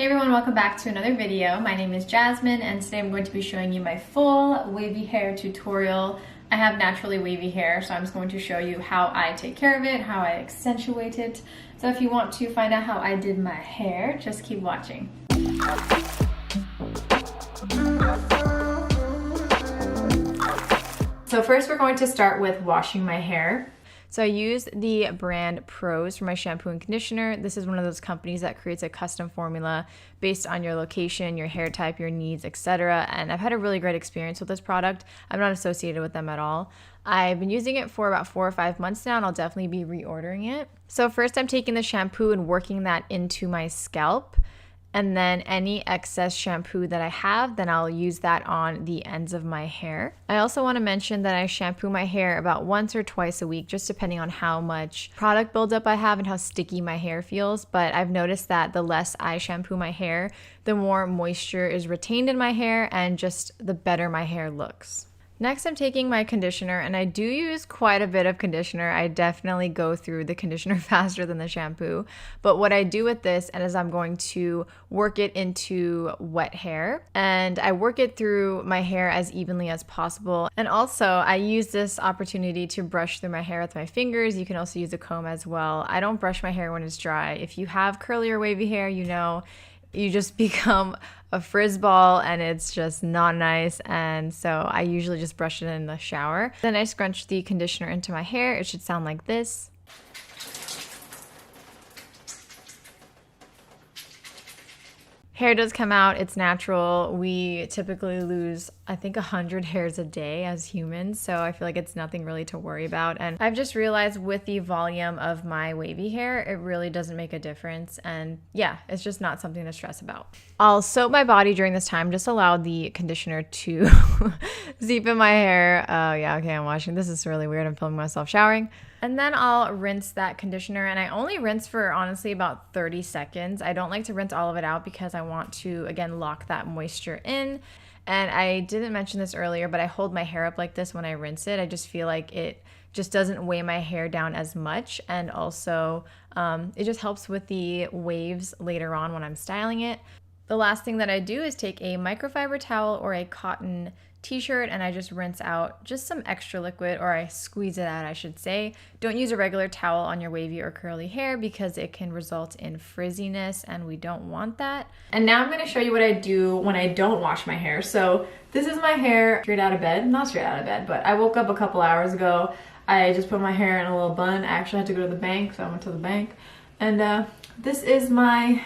Hey everyone, welcome back to another video. My name is Jasmine and today I'm going to be showing you my full wavy hair tutorial. I have naturally wavy hair, so I'm just going to show you how I take care of it, how I accentuate it. So if you want to find out how I did my hair, just keep watching. So first we're going to start with washing my hair. So I use the brand Pros for my shampoo and conditioner. This is one of those companies that creates a custom formula based on your location, your hair type, your needs, etc. And I've had a really great experience with this product. I'm not associated with them at all. I've been using it for about 4 or 5 months now, and I'll definitely be reordering it. So first I'm taking the shampoo and working that into my scalp. And then any excess shampoo that I have, then I'll use that on the ends of my hair. I also want to mention that I shampoo my hair about once or twice a week, just depending on how much product buildup I have and how sticky my hair feels. But I've noticed that the less I shampoo my hair, the more moisture is retained in my hair and just the better my hair looks. Next, I'm taking my conditioner, and I do use quite a bit of conditioner. I definitely go through the conditioner faster than the shampoo. But what I do with this is I'm going to work it into wet hair, and I work it through my hair as evenly as possible. And also, I use this opportunity to brush through my hair with my fingers. You can also use a comb as well. I don't brush my hair when it's dry. If you have curly or wavy hair, you know, you just become a frizz ball and it's just not nice, and so I usually just brush it in the shower. Then I scrunch the conditioner into my hair. It should sound like this. Hair does come out, it's natural. We typically lose, I think, 100 hairs a day as humans, so I feel like it's nothing really to worry about. And I've just realized with the volume of my wavy hair, it really doesn't make a difference. And yeah, it's just not something to stress about. I'll soap my body during this time, just allow the conditioner to seep in my hair. Oh yeah, okay, I'm washing. This is really weird. I'm filming myself showering. And then I'll rinse that conditioner, and I only rinse for honestly about 30 seconds. I don't like to rinse all of it out because I want to, again, lock that moisture in. And I didn't mention this earlier, but I hold my hair up like this when I rinse it. I just feel like it just doesn't weigh my hair down as much, and also it just helps with the waves later on when I'm styling it. The last thing that I do is take a microfiber towel or a cotton t-shirt, and I just rinse out just some extra liquid, or I squeeze it out, I should say. Don't use a regular towel on your wavy or curly hair because it can result in frizziness, and we don't want that. And now I'm going to show you what I do when I don't wash my hair. So this is my hair straight out of bed. Not straight out of bed, but I woke up a couple hours ago. I just put my hair in a little bun. I actually had to go to the bank, so I went to the bank. And this is my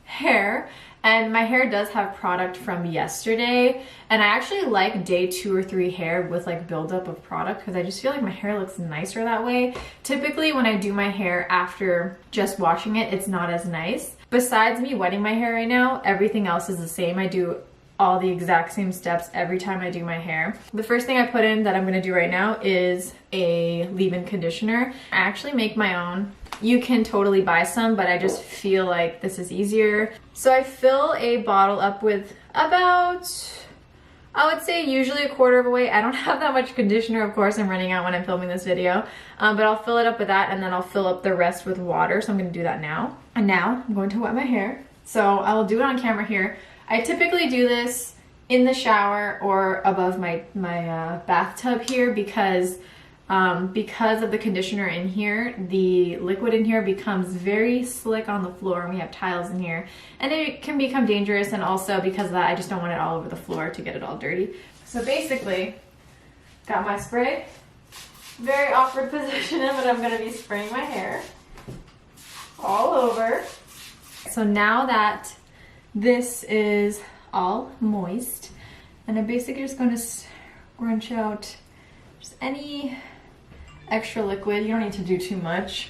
hair. And my hair does have product from yesterday, and I actually like day 2 or 3 hair with like buildup of product because I just feel like my hair looks nicer that way. Typically when I do my hair after just washing it, it's not as nice. Besides me wetting my hair right now, everything else is the same. I do all the exact same steps every time I do my hair. The first thing I put in that I'm gonna do right now is a leave-in conditioner. I actually make my own. You can totally buy some, but I just feel like this is easier. So I fill a bottle up with about, I would say usually a quarter of a weight. I don't have that much conditioner, of course. I'm running out when I'm filming this video, but I'll fill it up with that, and then I'll fill up the rest with water. So I'm gonna do that now. And now I'm going to wet my hair. So I will do it on camera here. I typically do this in the shower or above my bathtub here because of the conditioner in here, the liquid in here becomes very slick on the floor, and we have tiles in here, and it can become dangerous. And also because of that, I just don't want it all over the floor to get it all dirty. So basically, got my spray. Very awkward position, but I'm gonna be spraying my hair all over. So now that this is all moist, and I'm basically just going to scrunch out just any extra liquid. You don't need to do too much.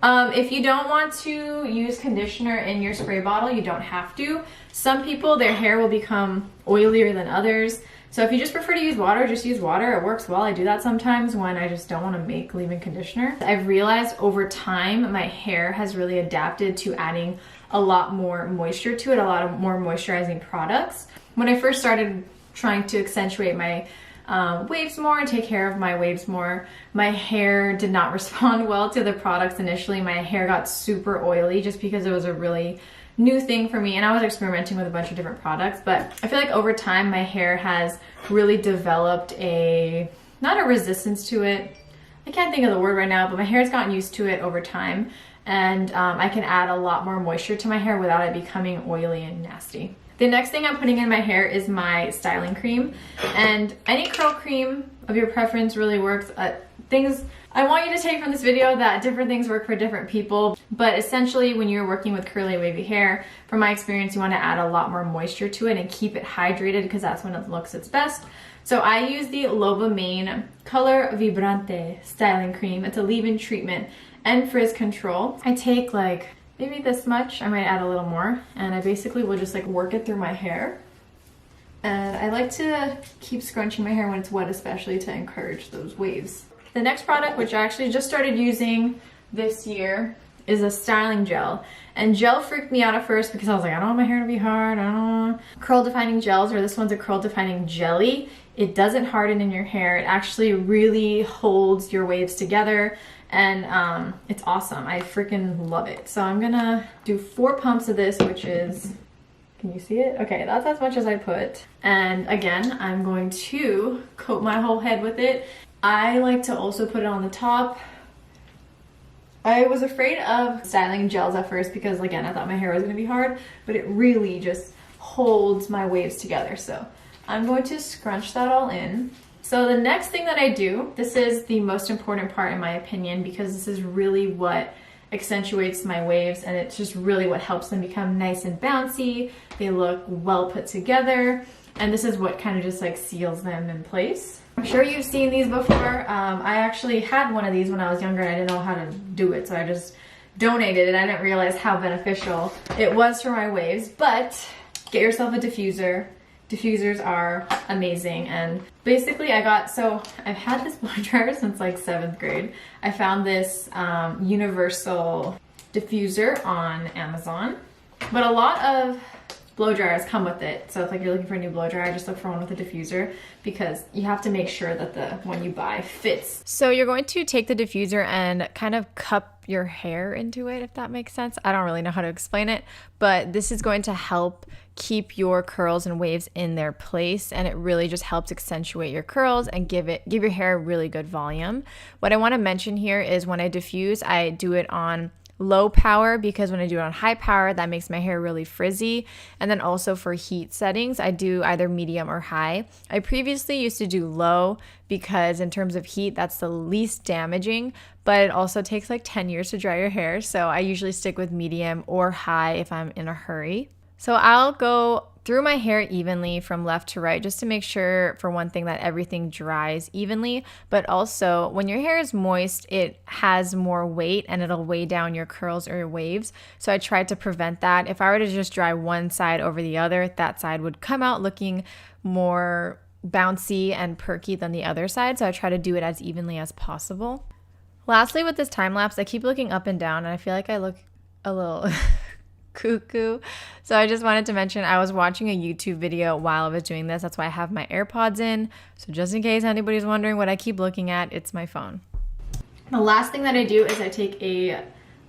If you don't want to use conditioner in your spray bottle, you don't have to. Some people, their hair will become oilier than others. So if you just prefer to use water, just use water. It works well. I do that sometimes when I just don't want to make leave-in conditioner. I've realized over time my hair has really adapted to adding a lot more moisture to it, a lot of more moisturizing products. When I first started trying to accentuate my waves more and take care of my waves more, my hair did not respond well to the products initially. My hair got super oily just because it was a really new thing for me, and I was experimenting with a bunch of different products, but I feel like over time my hair has really developed not a resistance to it. I can't think of the word right now, but my hair's gotten used to it over time, and I can add a lot more moisture to my hair without it becoming oily and nasty. The next thing I'm putting in my hair is my styling cream, and any curl cream of your preference really works. Things I want you to take from this video that different things work for different people, but essentially when you're working with curly wavy hair, from my experience, you want to add a lot more moisture to it and keep it hydrated because that's when it looks its best. So I use the Lova Mane Color Vibrante styling cream. It's a leave-in treatment and frizz control. I take like maybe this much, I might add a little more, and I basically will just like work it through my hair. And I like to keep scrunching my hair when it's wet, especially to encourage those waves. The next product, which I actually just started using this year, is a styling gel. And gel freaked me out at first because I was like, I don't want my hair to be hard, I don't want curl defining gels, or this one's a curl defining jelly. It doesn't harden in your hair. It actually really holds your waves together, and it's awesome. I freaking love it. So I'm gonna do 4 pumps of this, which is, can you see it? Okay, that's as much as I put. And again, I'm going to coat my whole head with it. I like to also put it on the top. I was afraid of styling gels at first because, again, I thought my hair was gonna be hard, but it really just holds my waves together. So I'm going to scrunch that all in. So the next thing that I do, this is the most important part in my opinion, because this is really what accentuates my waves, and it's just really what helps them become nice and bouncy. They look well put together, and this is what kind of just like seals them in place. I'm sure you've seen these before. I actually had one of these when I was younger and I didn't know how to do it, so I just donated it. I didn't realize how beneficial it was for my waves, but get yourself a diffuser. Diffusers are amazing, and basically I've had this blow dryer since like 7th grade. I found this universal diffuser on Amazon, but a lot of blow dryers come with it. So if like you're looking for a new blow dryer, just look for one with a diffuser, because you have to make sure that the one you buy fits. So you're going to take the diffuser and kind of cup your hair into it, if that makes sense. I don't really know how to explain it, but this is going to help keep your curls and waves in their place, and it really just helps accentuate your curls and give your hair really good volume. What I want to mention here is when I diffuse, I do it on low power, because when I do it on high power, that makes my hair really frizzy. And then also for heat settings, I do either medium or high. I previously used to do low because in terms of heat, that's the least damaging, but it also takes like 10 years to dry your hair. So I usually stick with medium or high if I'm in a hurry. So I'll go through my hair evenly from left to right, just to make sure, for one thing, that everything dries evenly. But also, when your hair is moist, it has more weight and it'll weigh down your curls or your waves. So I tried to prevent that. If I were to just dry one side over the other, that side would come out looking more bouncy and perky than the other side. So I try to do it as evenly as possible. Lastly, with this time lapse, I keep looking up and down, and I feel like I look a little cuckoo. So I just wanted to mention, I was watching a YouTube video while I was doing this. That's why I have my AirPods in. So just in case anybody's wondering what I keep looking at, it's my phone. The last thing that I do is I take a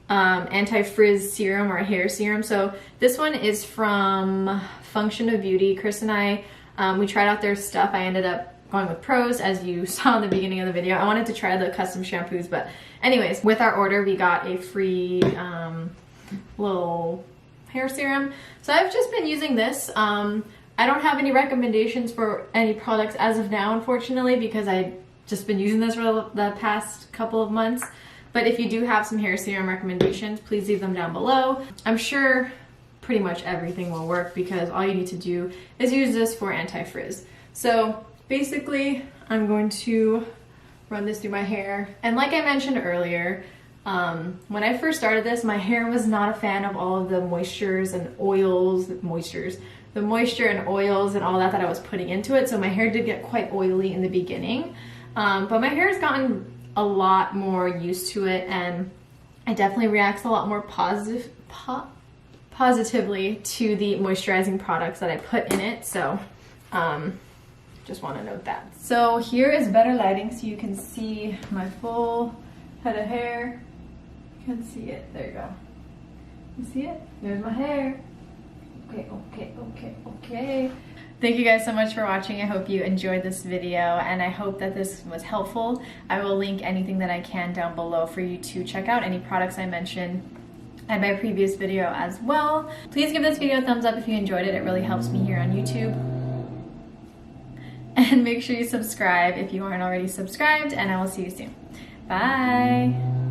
anti-frizz serum, or a hair serum. So this one is from Function of Beauty. Chris and I, we tried out their stuff. I ended up going with Pros, as you saw in the beginning of the video. I wanted to try the custom shampoos, but anyways, with our order, we got a free little hair serum. So I've just been using this. I don't have any recommendations for any products as of now, unfortunately, because I've just been using this for the past couple of months. But if you do have some hair serum recommendations, please leave them down below. I'm sure pretty much everything will work, because all you need to do is use this for anti-frizz. So basically, I'm going to run this through my hair. And like I mentioned earlier, when I first started this, my hair was not a fan of all of the moistures and oils, the moisture and oils and all that I was putting into it. So my hair did get quite oily in the beginning, but my hair has gotten a lot more used to it, and it definitely reacts a lot more positively to the moisturizing products that I put in it. So just want to note that. So here is better lighting, so you can see my full head of hair. You can see it, there you go. You see it? There's my hair. Okay, okay, okay, okay. Thank you guys so much for watching. I hope you enjoyed this video and I hope that this was helpful. I will link anything that I can down below for you to check out, any products I mentioned and my previous video as well. Please give this video a thumbs up if you enjoyed it. It really helps me here on YouTube. And make sure you subscribe if you aren't already subscribed, and I will see you soon. Bye.